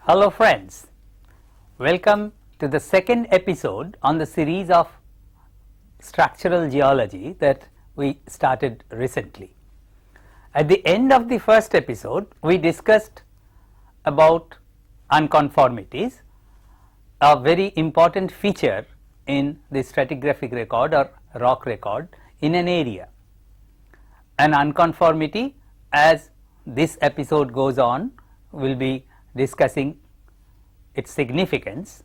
Hello friends, welcome to the second episode on the series of structural geology that we started recently. At the end of the first episode, we discussed about unconformities, a very important feature in the stratigraphic record or rock record in an area. An unconformity, as this episode goes on, will be discussing its significance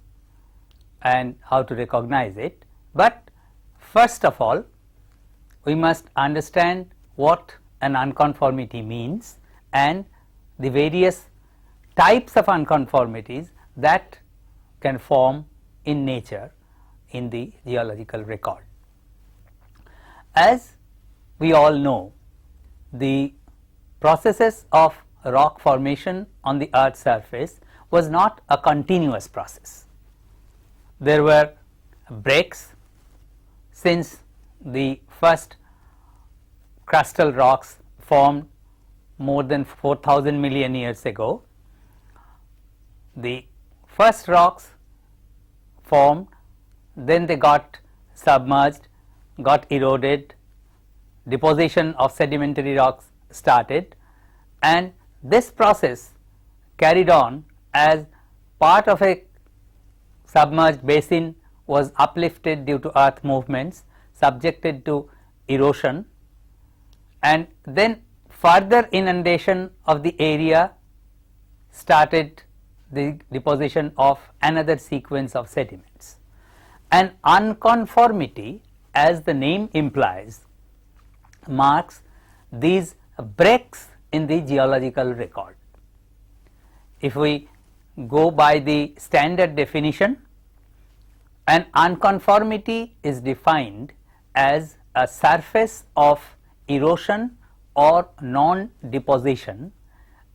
and how to recognize it. But first of all, we must understand what an unconformity means and the various types of unconformities that can form in nature in the geological record. As we all know, the processes of rock formation on the earth's surface was not a continuous process. There were breaks since the first crustal rocks formed more than 4,000 million years ago. The first rocks formed, then they got submerged, got eroded, deposition of sedimentary rocks started, and this process carried on as part of a submerged basin was uplifted due to earth movements, subjected to erosion, and then further inundation of the area started the deposition of another sequence of sediments. An unconformity, as the name implies, marks these breaks in the geological record. If we go by the standard definition, an unconformity is defined as a surface of erosion or non-deposition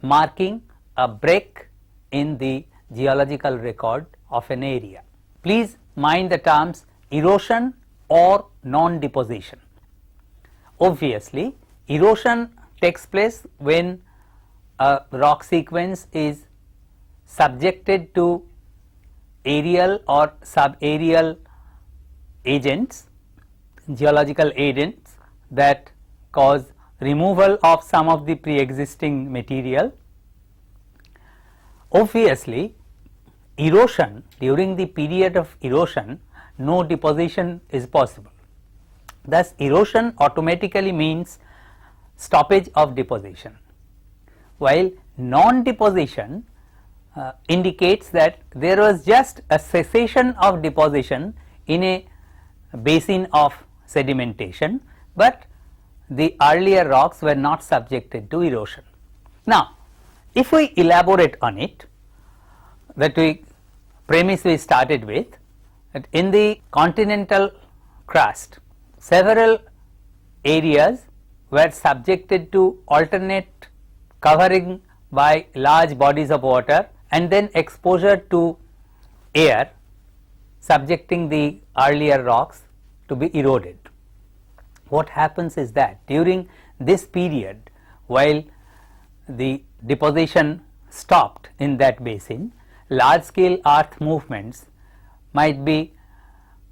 marking a break in the geological record of an area. Please mind the terms erosion or non-deposition. Obviously, erosion takes place when a rock sequence is subjected to aerial or subaerial agents, geological agents that cause removal of some of the pre-existing material. Obviously, erosion, during the period of erosion, no deposition is possible. Thus, erosion automatically means stoppage of deposition, while non-deposition indicates that there was just a cessation of deposition in a basin of sedimentation, but the earlier rocks were not subjected to erosion. Now, if we elaborate on it, that premise we started with, that in the continental crust, several areas were subjected to alternate covering by large bodies of water and then exposure to air, subjecting the earlier rocks to be eroded. What happens is that during this period, while the deposition stopped in that basin, large scale earth movements might be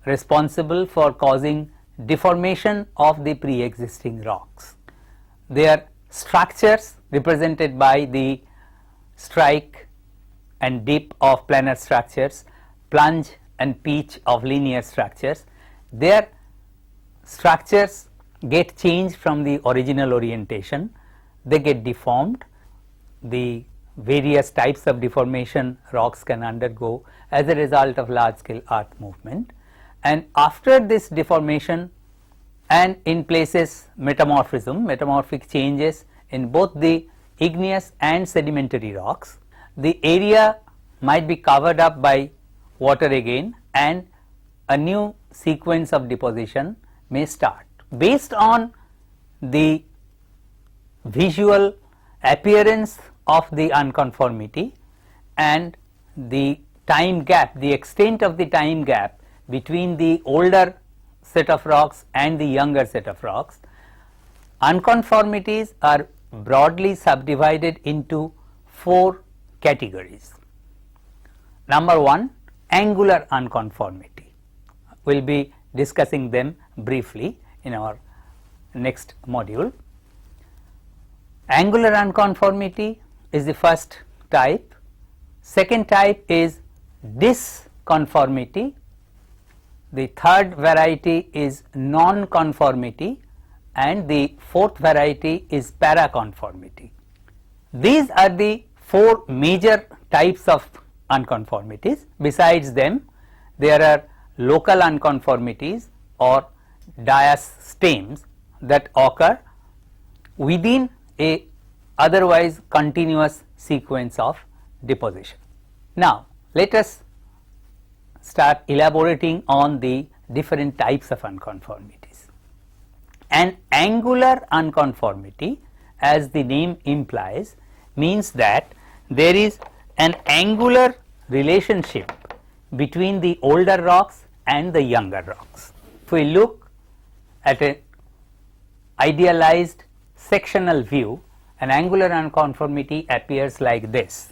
responsible for causing deformation of the pre-existing rocks. Their structures, represented by the strike and dip of planar structures, plunge and pitch of linear structures, their structures get changed from the original orientation, they get deformed. The various types of deformation rocks can undergo as a result of large scale earth movement, and after this deformation and in places metamorphic changes in both the igneous and sedimentary rocks, the area might be covered up by water again and a new sequence of deposition may start. Based on the visual appearance of the unconformity and the time gap, the extent of the time gap between the older set of rocks and the younger set of rocks, unconformities are broadly subdivided into 4 categories. Number 1, angular unconformity. We will be discussing them briefly in our next module. Angular unconformity is the first type. Second type is disconformity. The third variety is non-conformity, and the fourth variety is paraconformity. These are the 4 major types of unconformities. Besides them, there are local unconformities or diastems that occur within a otherwise continuous sequence of deposition. Now, let us start elaborating on the different types of unconformities. An angular unconformity, as the name implies, means that there is an angular relationship between the older rocks and the younger rocks. If we look at an idealized sectional view, an angular unconformity appears like this.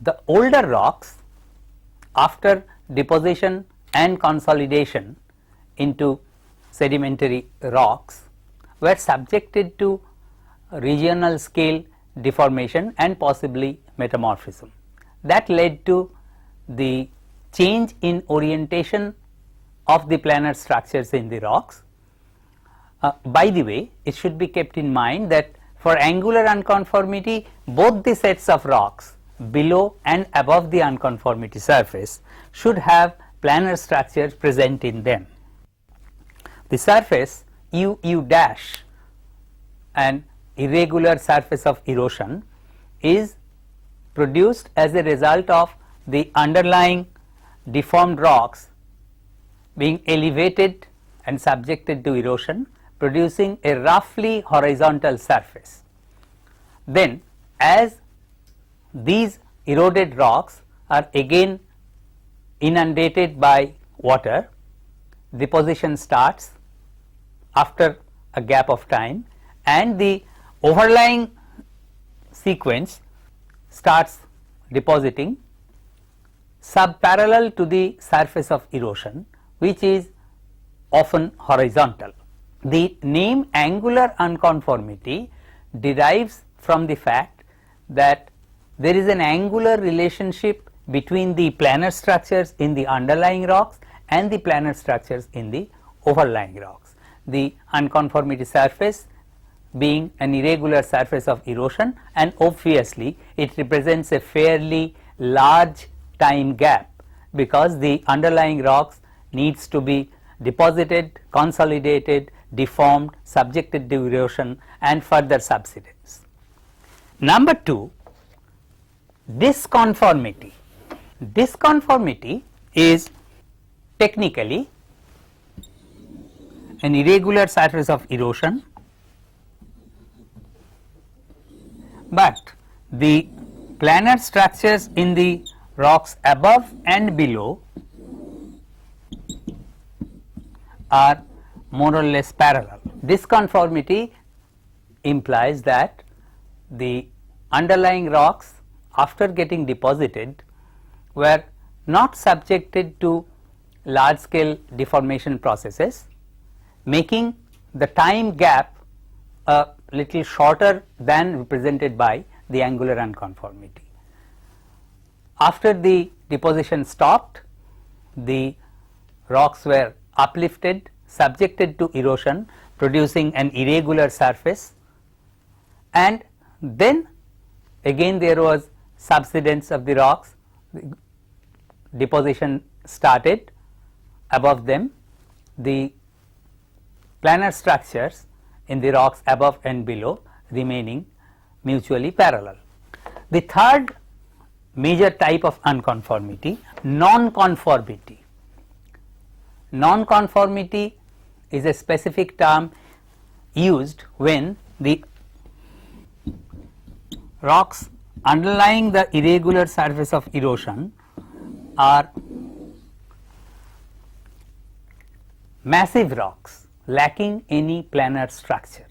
The older rocks, after deposition and consolidation into sedimentary rocks, were subjected to regional scale deformation and possibly metamorphism. That led to the change in orientation of the planar structures in the rocks. By the way, it should be kept in mind that for angular unconformity, both the sets of rocks below and above the unconformity surface should have planar structures present in them. The surface U dash, an irregular surface of erosion, is produced as a result of the underlying deformed rocks being elevated and subjected to erosion, producing a roughly horizontal surface. Then, as these eroded rocks are again inundated by water, deposition starts after a gap of time, and the overlying sequence starts depositing subparallel to the surface of erosion, which is often horizontal. The name angular unconformity derives from the fact that there is an angular relationship between the planar structures in the underlying rocks and the planar structures in the overlying rocks. The unconformity surface being an irregular surface of erosion, and obviously it represents a fairly large time gap, because the underlying rocks needs to be deposited, consolidated, deformed, subjected to erosion and further subsidence. Number 2, disconformity. Disconformity is technically an irregular surface of erosion, but the planar structures in the rocks above and below are more or less parallel. Disconformity implies that the underlying rocks, after getting deposited, were not subjected to large scale deformation processes, making the time gap a little shorter than represented by the angular unconformity. After the deposition stopped, the rocks were uplifted, subjected to erosion, producing an irregular surface, and then again there was subsidence of the rocks, deposition started above them, the planar structures in the rocks above and below remaining mutually parallel. The third major type of unconformity, non-conformity. Non-conformity is a specific term used when the rocks underlying the irregular surface of erosion are massive rocks lacking any planar structure.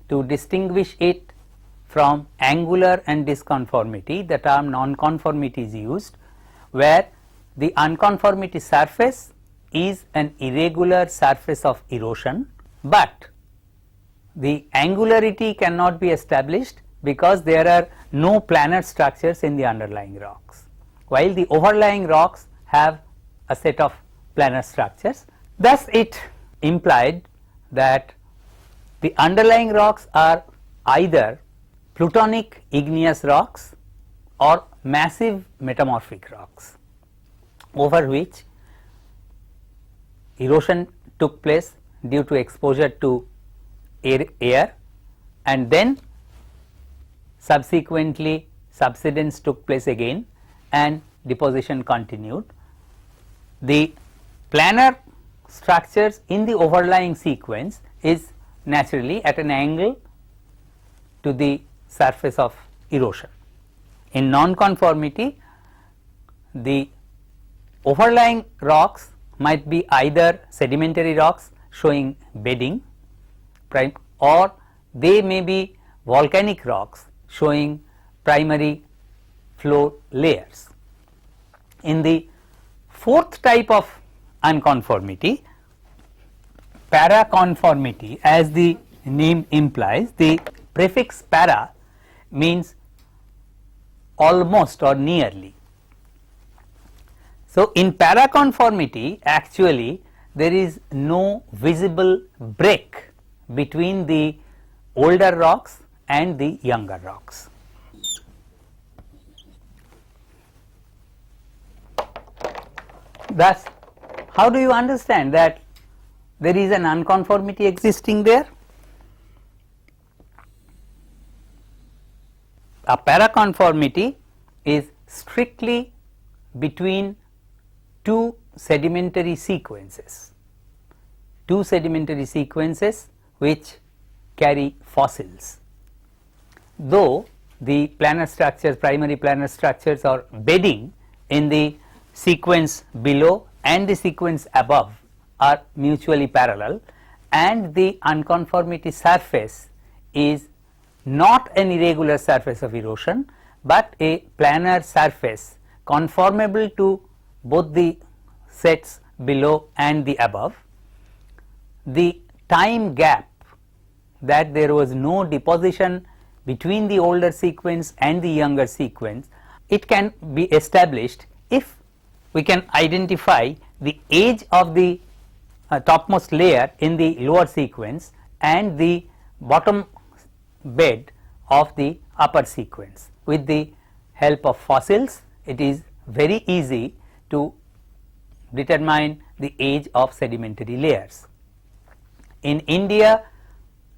To distinguish it from angular and disconformity, the term nonconformity is used, where the unconformity surface is an irregular surface of erosion, but the angularity cannot be established because there are no planar structures in the underlying rocks, while the overlying rocks have a set of planar structures. Thus, it implied that the underlying rocks are either plutonic igneous rocks or massive metamorphic rocks, over which erosion took place due to exposure to air, and then subsequently subsidence took place again and deposition continued. The planar structures in the overlying sequence is naturally at an angle to the surface of erosion. In nonconformity, the overlying rocks might be either sedimentary rocks showing bedding, or they may be volcanic rocks showing primary floor layers. In the fourth type of unconformity, paraconformity, as the name implies, the prefix para means almost or nearly. So, in paraconformity, actually there is no visible break between the older rocks and the younger rocks. Thus, how do you understand that there is an unconformity existing there? A paraconformity is strictly between two sedimentary sequences which carry fossils. Though the planar structures, primary planar structures, are bedding in the sequence below and the sequence above are mutually parallel, and the unconformity surface is not an irregular surface of erosion, but a planar surface conformable to both the sets below and the above. The time gap that there was no deposition between the older sequence and the younger sequence, it can be established if we can identify the age of the topmost layer in the lower sequence and the bottom bed of the upper sequence. With the help of fossils, it is very easy to determine the age of sedimentary layers. In India,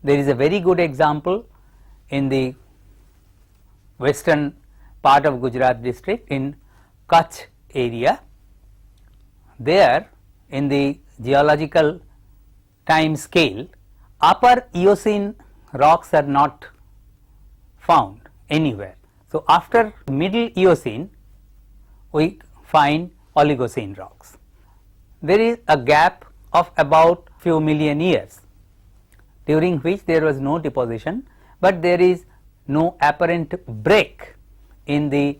there is a very good example in the western part of Gujarat district in Kutch area. There, in the geological time scale, upper Eocene rocks are not found anywhere. So, after middle Eocene, we find Oligocene rocks. There is a gap of about few million years, during which there was no deposition, but there is no apparent break in the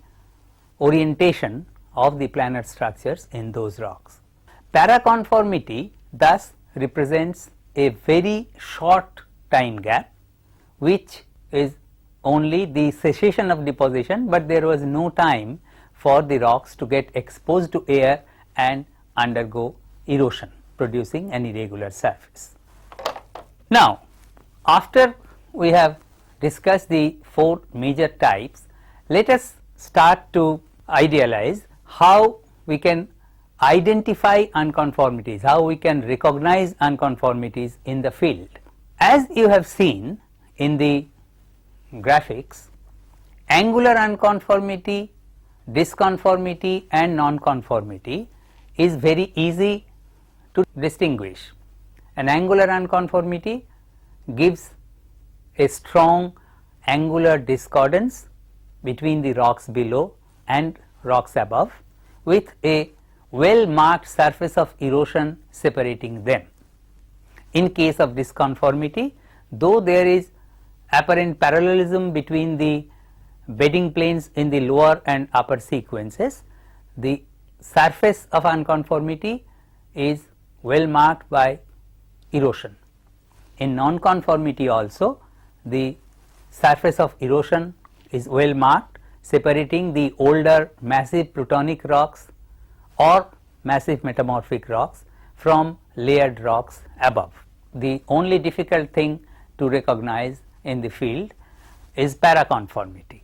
orientation of the planar structures in those rocks. Paraconformity thus represents a very short time gap, which is only the cessation of deposition, but there was no time for the rocks to get exposed to air and undergo erosion, producing an irregular surface. Now, after we have discussed the four major types, let us start to idealize how we can identify unconformities, how we can recognize unconformities in the field. As you have seen in the graphics, angular unconformity, disconformity and nonconformity is very easy to distinguish. An angular unconformity gives a strong angular discordance between the rocks below and rocks above, with a well marked surface of erosion separating them. In case of disconformity, though there is apparent parallelism between the bedding planes in the lower and upper sequences, the surface of unconformity is well marked by erosion. In nonconformity also, the surface of erosion is well marked, separating the older massive plutonic rocks or massive metamorphic rocks from layered rocks above. The only difficult thing to recognize in the field is paraconformity,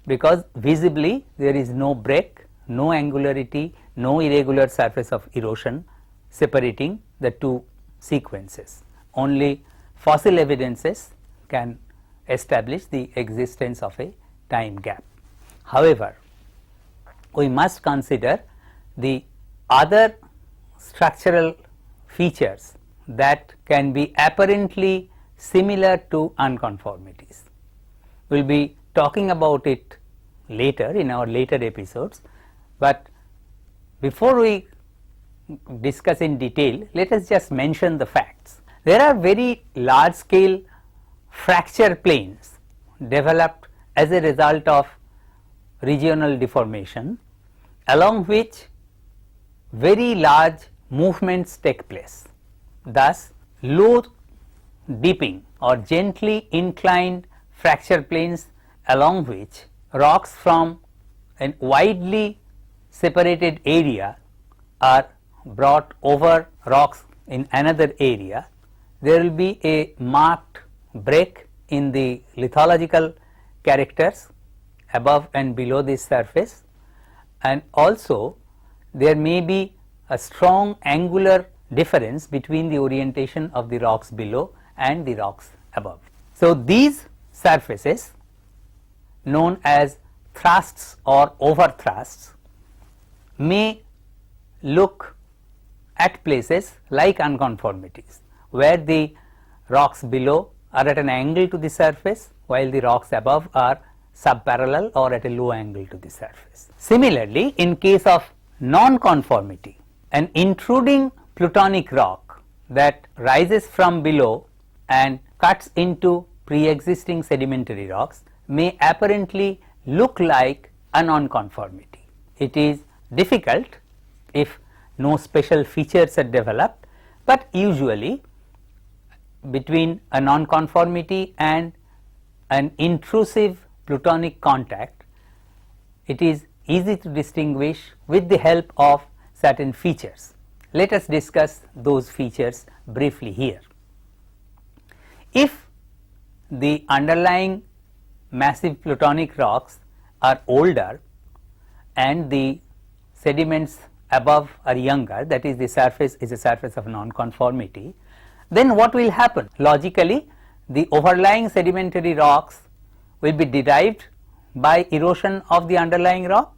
because visibly there is no break, no angularity, no irregular surface of erosion separating the two sequences. Only fossil evidences can establish the existence of a time gap. However, we must consider the other structural features that can be apparently similar to unconformities. We will be talking about it later in our later episodes, but before we discuss in detail, let us just mention the facts. There are very large scale fracture planes developed as a result of regional deformation, along which very large movements take place. Thus, low dipping or gently inclined fracture planes along which rocks from a widely separated area are brought over rocks in another area, there will be a marked break in the lithological characters above and below this surface, and also there may be a strong angular difference between the orientation of the rocks below and the rocks above. So, these surfaces, known as thrusts or over thrusts, may look at places like unconformities, where the rocks below are at an angle to the surface, while the rocks above are subparallel or at a low angle to the surface. Similarly, in case of nonconformity, an intruding plutonic rock that rises from below and cuts into pre-existing sedimentary rocks may apparently look like a nonconformity. It is difficult if no special features are developed, but usually between a nonconformity and an intrusive plutonic contact, it is easy to distinguish with the help of certain features. Let us discuss those features briefly here. If the underlying massive plutonic rocks are older and the sediments above are younger, that is, the surface is a surface of nonconformity, then what will happen? Logically, the overlying sedimentary rocks will be derived by erosion of the underlying rock.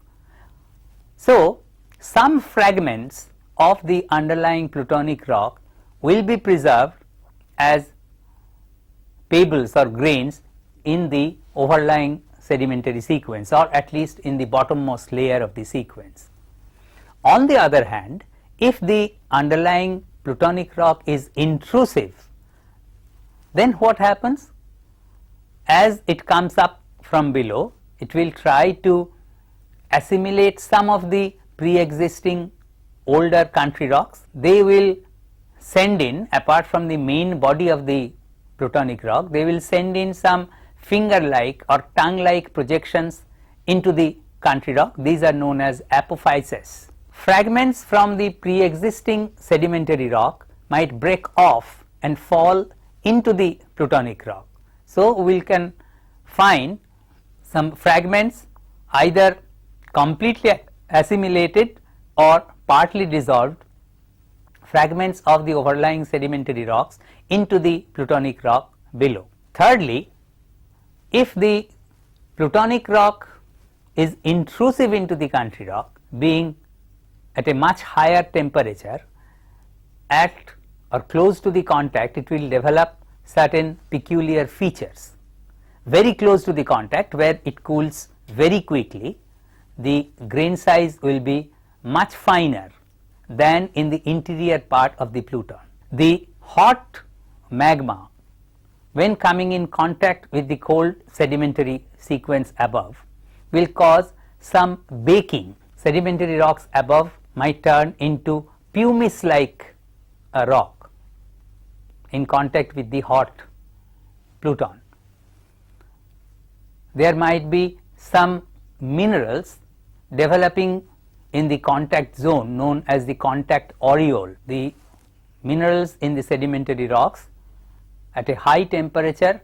So, some fragments of the underlying plutonic rock will be preserved as pebbles or grains in the overlying sedimentary sequence, or at least in the bottommost layer of the sequence. On the other hand, if the underlying plutonic rock is intrusive, then what happens? As it comes up from below, it will try to assimilate some of the pre-existing older country rocks. They will send in, apart from the main body of the plutonic rock, they will send in some finger like or tongue like projections into the country rock. These are known as apophyses. Fragments from the pre-existing sedimentary rock might break off and fall into the plutonic rock. So, we can find some fragments either completely assimilated or partly dissolved fragments of the overlying sedimentary rocks into the plutonic rock below. Thirdly, if the plutonic rock is intrusive into the country rock, being at a much higher temperature, at or close to the contact, it will develop certain peculiar features. Very close to the contact, where it cools very quickly, the grain size will be much finer than in the interior part of the Pluton. The hot magma, when coming in contact with the cold sedimentary sequence above, will cause some baking. Sedimentary rocks above might turn into pumice like a rock in contact with the hot Pluton. There might be some minerals developing in the contact zone known as the contact aureole. The minerals in the sedimentary rocks at a high temperature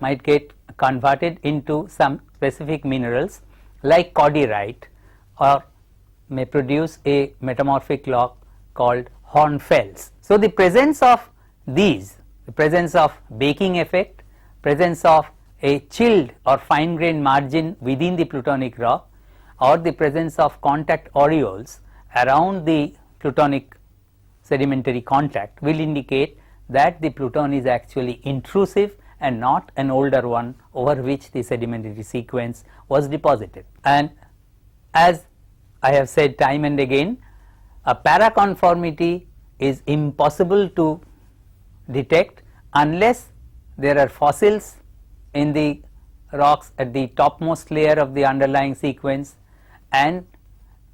might get converted into some specific minerals like cordierite, or may produce a metamorphic rock called hornfels. So, the presence of these, the presence of baking effect, presence of a chilled or fine grained margin within the plutonic rock, or the presence of contact aureoles around the plutonic sedimentary contact will indicate that the Pluton is actually intrusive and not an older one over which the sedimentary sequence was deposited. And as I have said time and again, a paraconformity is impossible to detect unless there are fossils in the rocks at the topmost layer of the underlying sequence and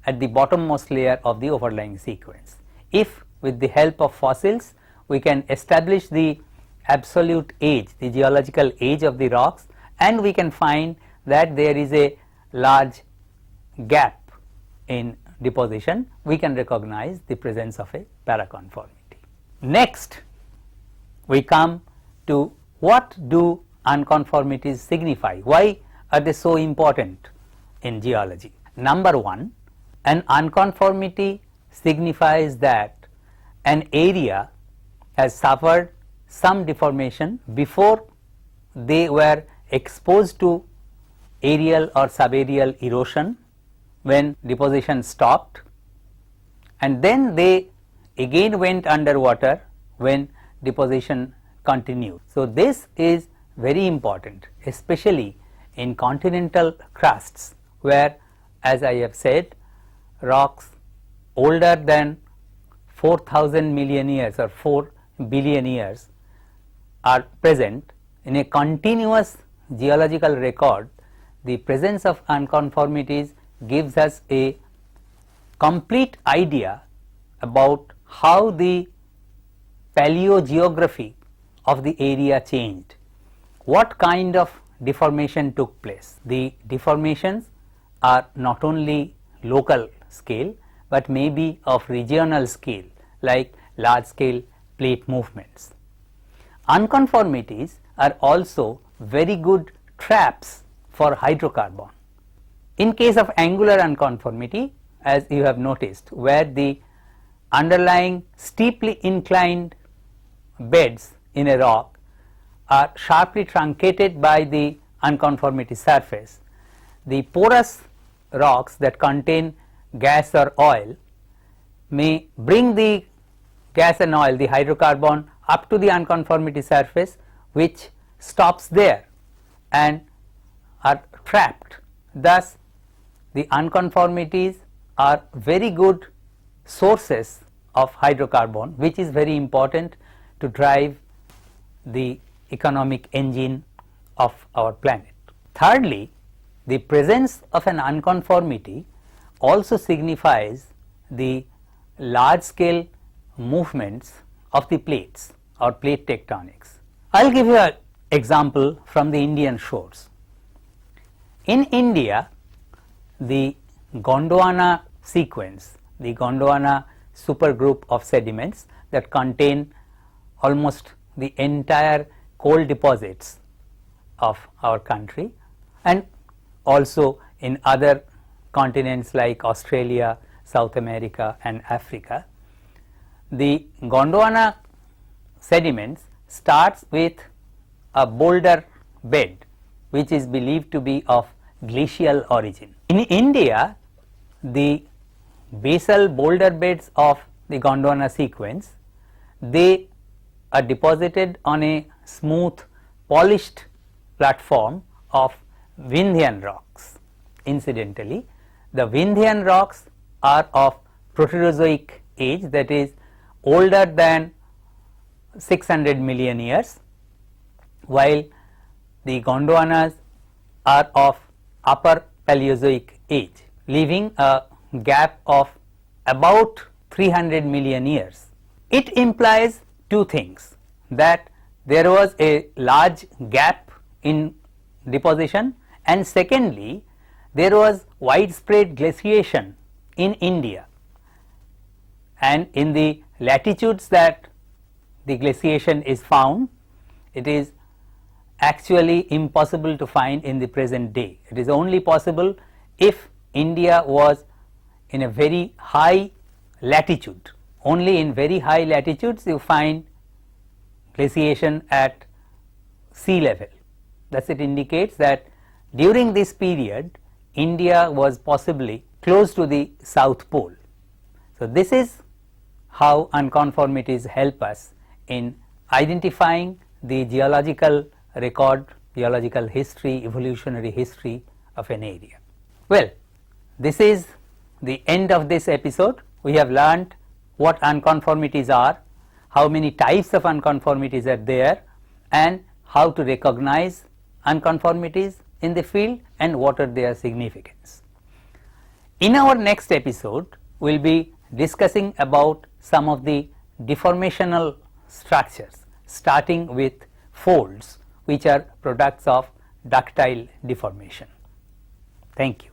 at the bottommost layer of the overlying sequence. If with the help of fossils we can establish the absolute age, the geological age of the rocks, and we can find that there is a large gap in deposition, we can recognize the presence of a paraconformity. Next, we come to what do unconformities signify? Why are they so important in geology? Number one, an unconformity signifies that an area has suffered some deformation before they were exposed to aerial or subaerial erosion when deposition stopped, and then they again went underwater when deposition continued. So, this is very important, especially in continental crusts where, as I have said, rocks older than 4,000 million years or 4 billion years are present. In a continuous geological record, the presence of unconformities gives us a complete idea about how the paleogeography of the area changed, what kind of deformation took place. The deformations are not only local scale, but may be of regional scale, like large scale plate movements. Unconformities are also very good traps for hydrocarbon. In case of angular unconformity, as you have noticed, where the underlying steeply inclined beds in a rock are sharply truncated by the unconformity surface, the porous rocks that contain gas or oil may bring the gas and oil, the hydrocarbon, up to the unconformity surface, which stops there and are trapped. Thus, the unconformities are very good sources of hydrocarbon, which is very important to drive the economic engine of our planet. Thirdly, the presence of an unconformity also signifies the large scale movements of the plates or plate tectonics. I will give you an example from the Indian shores. In India, the Gondwana sequence, the Gondwana supergroup of sediments that contain almost the entire coal deposits of our country, and also in other continents like Australia, South America and Africa. The Gondwana sediments starts with a boulder bed which is believed to be of glacial origin. In India, the basal boulder beds of the Gondwana sequence, they are deposited on a smooth polished platform of Vindhyan rocks. Incidentally, the Vindhyan rocks are of Proterozoic age, that is older than 600 million years, while the Gondwanas are of upper Paleozoic age, leaving a gap of about 300 million years. It implies two things: that there was a large gap in deposition, and secondly, there was widespread glaciation in India, and in the latitudes that the glaciation is found, it is actually impossible to find in the present day. It is only possible if India was in a very high latitude. Only in very high latitudes you find glaciation at sea level. Thus it indicates that during this period India was possibly close to the South Pole. So this is how unconformities help us in identifying the geological record, geological history, evolutionary history of an area. Well, this is the end of this episode. We have learned what unconformities are, how many types of unconformities are there, and how to recognize unconformities in the field and what are their significance. In our next episode, we will be discussing about some of the deformational structures, starting with folds, which are products of ductile deformation. Thank you.